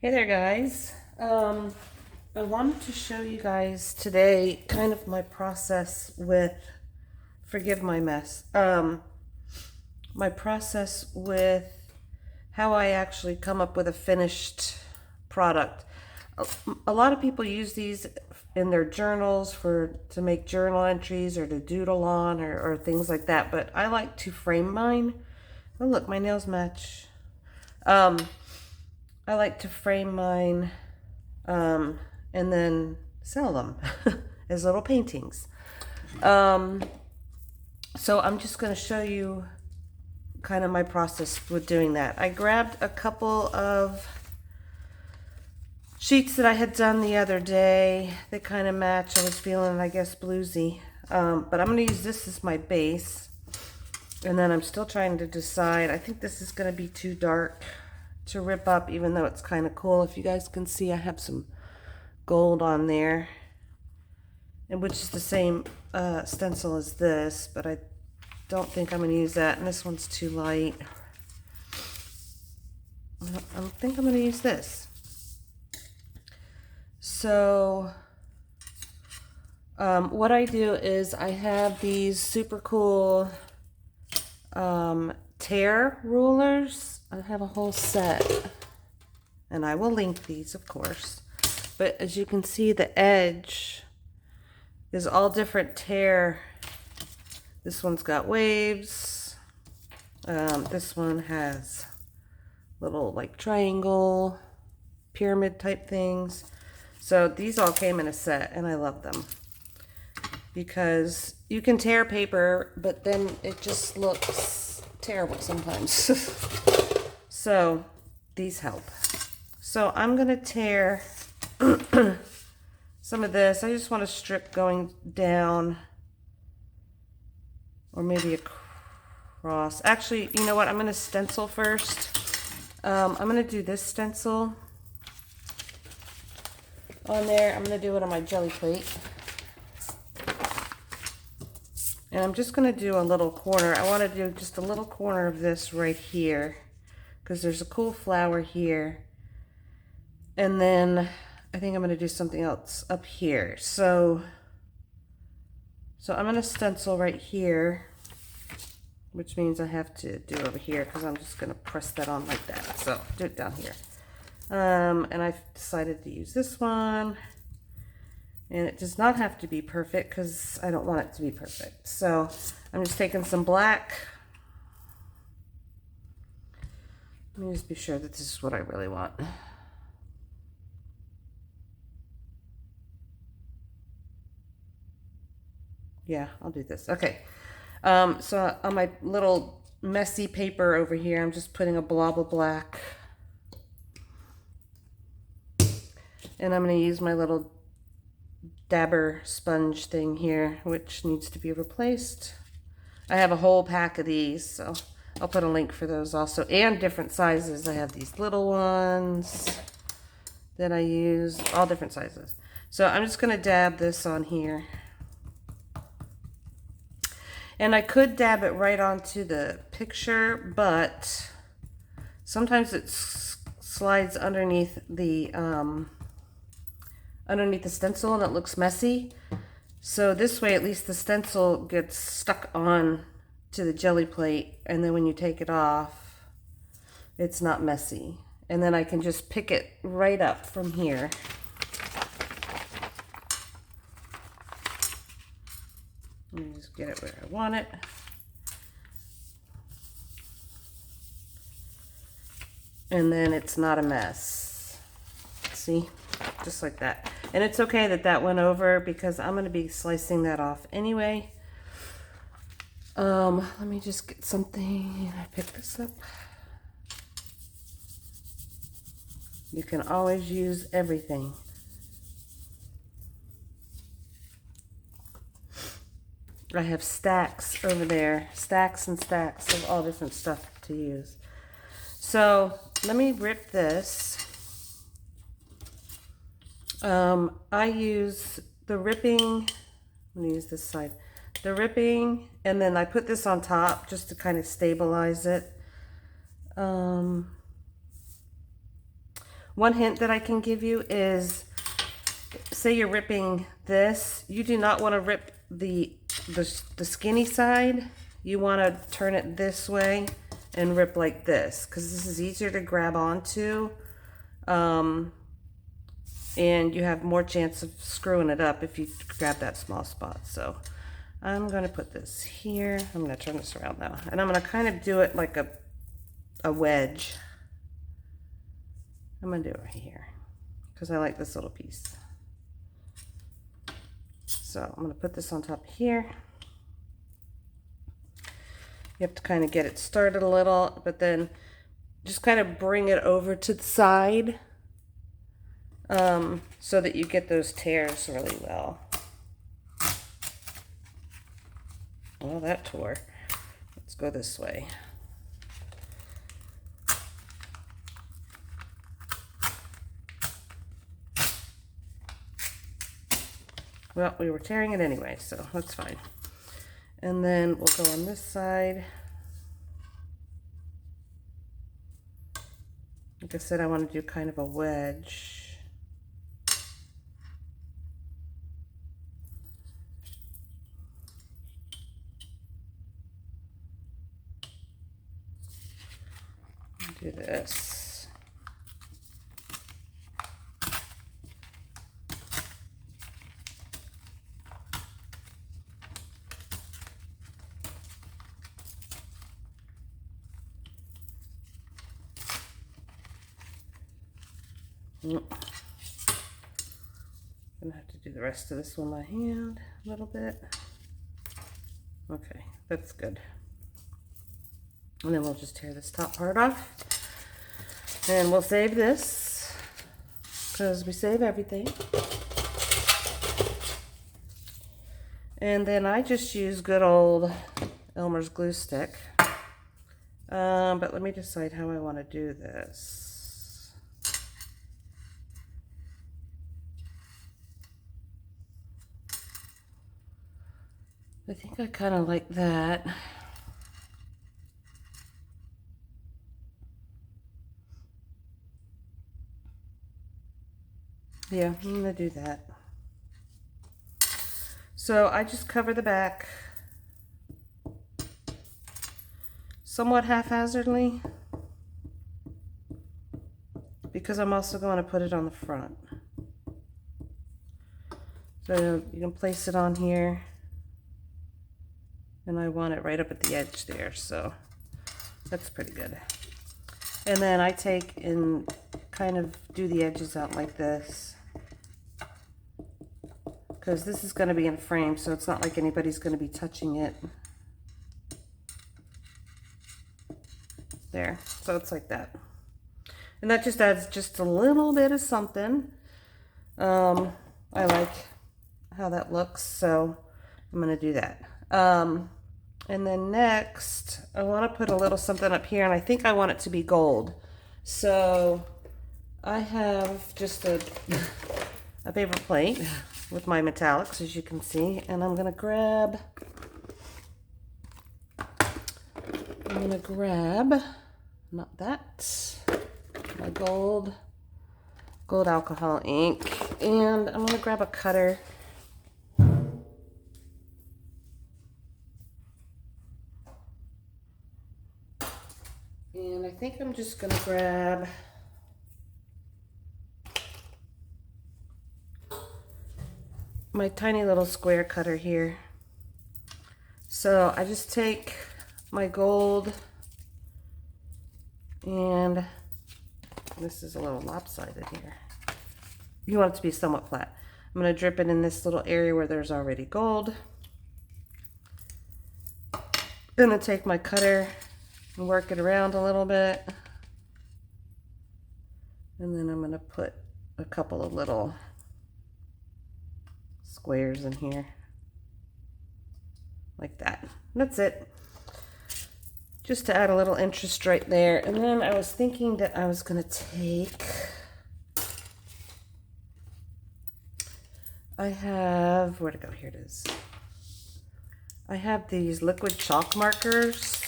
Hey there, guys. I wanted to show you guys today kind of my process with, forgive my mess, my process with how I actually come up with a finished product. A lot of people use these in their journals to make journal entries or to doodle on or things like that, but I like to frame mine. Oh, look, my nails match. I like to frame mine and then sell them as little paintings. So I'm just going to show you kind of my process with doing that. I grabbed a couple of sheets that I had done the other day. They kind of match. I was feeling, I guess, bluesy. But I'm going to use this as my base. And then I'm still trying to decide. I think this is going to be too dark to rip up, even though it's kind of cool. If you guys can see, I have some gold on there, and which is the same stencil as this, but I don't think I'm going to use that. And this one's too light. I think I'm going to use this. So what I do is I have these super cool tear rulers. I have a whole set, and I will link these, of course. But as you can see, the edge is all different tear. This one's got waves. This one has little like triangle, pyramid type things. So these all came in a set, and I love them because you can tear paper, but then it just looks terrible sometimes. So these help. So I'm gonna tear some of this. I just want to strip going down, or maybe across. Actually, you know what? I'm gonna stencil first. I'm gonna do this stencil on there. I'm gonna do it on my Gelli plate. And I'm just gonna do a little corner. I wanna do just a little corner of this right here, because there's a cool flower here. And then I think I'm going to do something else up here. So I'm going to stencil right here, which means I have to do over here because I'm just going to press that on like that. So do it down here. And I've decided to use this one. And it does not have to be perfect because I don't want it to be perfect. So I'm just taking some black. Let me just be sure that this is what I really want. Yeah, I'll do this. Okay. So on my little messy paper over here, I'm just putting a blob of black. And I'm going to use my little dabber sponge thing here, which needs to be replaced. I have a whole pack of these, so I'll put a link for those also, and different sizes. I have these little ones that I use, all different sizes. So I'm just going to dab this on here. And I could dab it right onto the picture, but sometimes it slides underneath the stencil and it looks messy. So this way, at least the stencil gets stuck on to the Gelli plate, and then when you take it off, it's not messy. And then I can just pick it right up from here. Let me just get it where I want it. And then it's not a mess. See? Just like that. And it's okay that that went over because I'm going to be slicing that off anyway. Let me just get something. I pick this up. You can always use everything. I have stacks over there, stacks and stacks of all different stuff to use. So let me rip this. I use the ripping, let me use this side, the ripping, and then I put this on top just to kind of stabilize it. One hint that I can give you is, say you're ripping this, you do not want to rip the skinny side. You want to turn it this way and rip like this, because this is easier to grab onto, and you have more chance of screwing it up if you grab that small spot. So I'm going to put this here. I'm going to turn this around now, and I'm going to kind of do it like a wedge. I'm going to do it right here because I like this little piece. So I'm going to put this on top here. You have to kind of get it started a little, but then just kind of bring it over to the side so that you get those tears really well. Well, that tore. Let's go this way. Well, we were tearing it anyway, so that's fine. And then we'll go on this side. Like I said, I want to do kind of a wedge. Do this. I'm gonna have to do the rest of this one by hand a little bit. Okay, that's good. And then we'll just tear this top part off. And we'll save this, because we save everything. And then I just use good old Elmer's glue stick. But let me decide how I want to do this. I think I kind of like that. Yeah, I'm gonna do that. So I just cover the back somewhat haphazardly, because I'm also going to put it on the front. So you can place it on here, and I want it right up at the edge there, so that's pretty good. And then I take and kind of do the edges out like this, because this is going to be in frame, so it's not like anybody's going to be touching it. There, so it's like that. And that just adds just a little bit of something. I like how that looks, so I'm going to do that. And then next, I want to put a little something up here, and I think I want it to be gold. So I have just a paper plate with my metallics, as you can see, and I'm going to grab, not that, my gold alcohol ink, and I'm going to grab a cutter. And I think I'm just going to grab my tiny little square cutter here. So I just take my gold, and this is a little lopsided here. You want it to be somewhat flat. I'm going to drip it in this little area where there's already gold. Then I take my cutter and work it around a little bit. And then I'm going to put a couple of little squares in here. Like that. That's it. Just to add a little interest right there. And then I was thinking that I was going to take, I have, where'd it go? Here it is. I have these liquid chalk markers.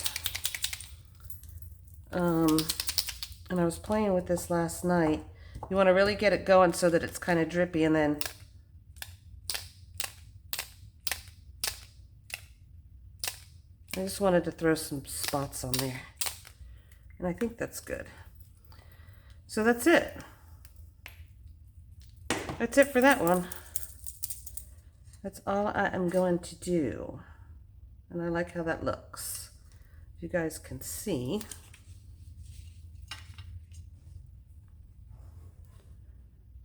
And I was playing with this last night, You want to really get it going so that it's kind of drippy, and then I just wanted to throw some spots on there. And I think that's good. So that's it. That's it for that one. That's all I am going to do. And I like how that looks. If you guys can see.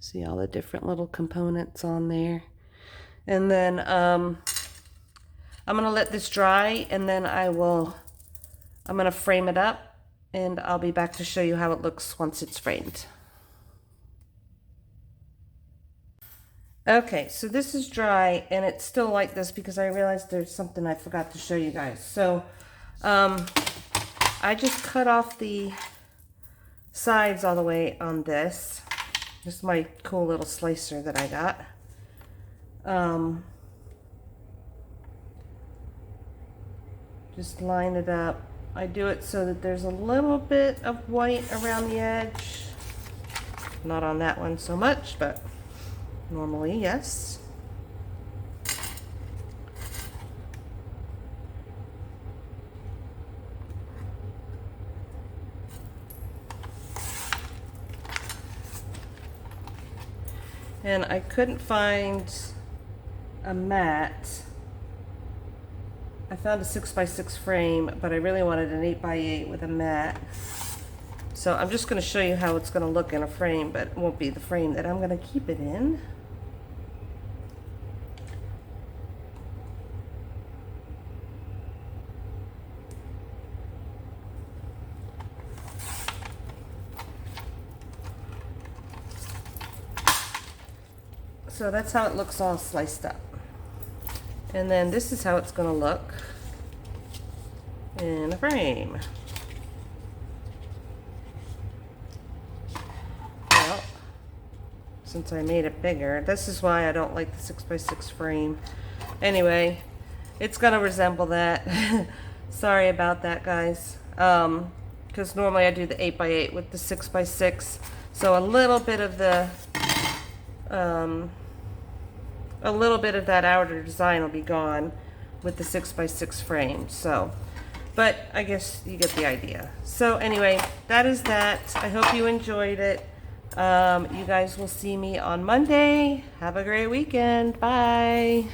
See all the different little components on there. And then I'm going to let this dry, and then I'm going to frame it up, and I'll be back to show you how it looks once it's framed. Okay, so this is dry, and it's still like this because I realized there's something I forgot to show you guys. So I just cut off the sides all the way on this. This is my cool little slicer that I got. Just line it up. I do it so that there's a little bit of white around the edge. Not on that one so much, but normally, yes. And I couldn't find a mat. I found a 6x6 frame, but I really wanted an 8x8 with a mat. So I'm just going to show you how it's going to look in a frame, but it won't be the frame that I'm going to keep it in. So that's how it looks all sliced up. And then this is how it's going to look in a frame. Well, since I made it bigger, this is why I don't like the 6x6 frame. Anyway, it's going to resemble that. Sorry about that, guys. Because normally I do the 8x8 with the 6x6. So a little bit of that outer design will be gone with the 6x6 frame. So, but I guess you get the idea. So anyway, that is that. I hope you enjoyed it. You guys will see me on Monday. Have a great weekend. Bye.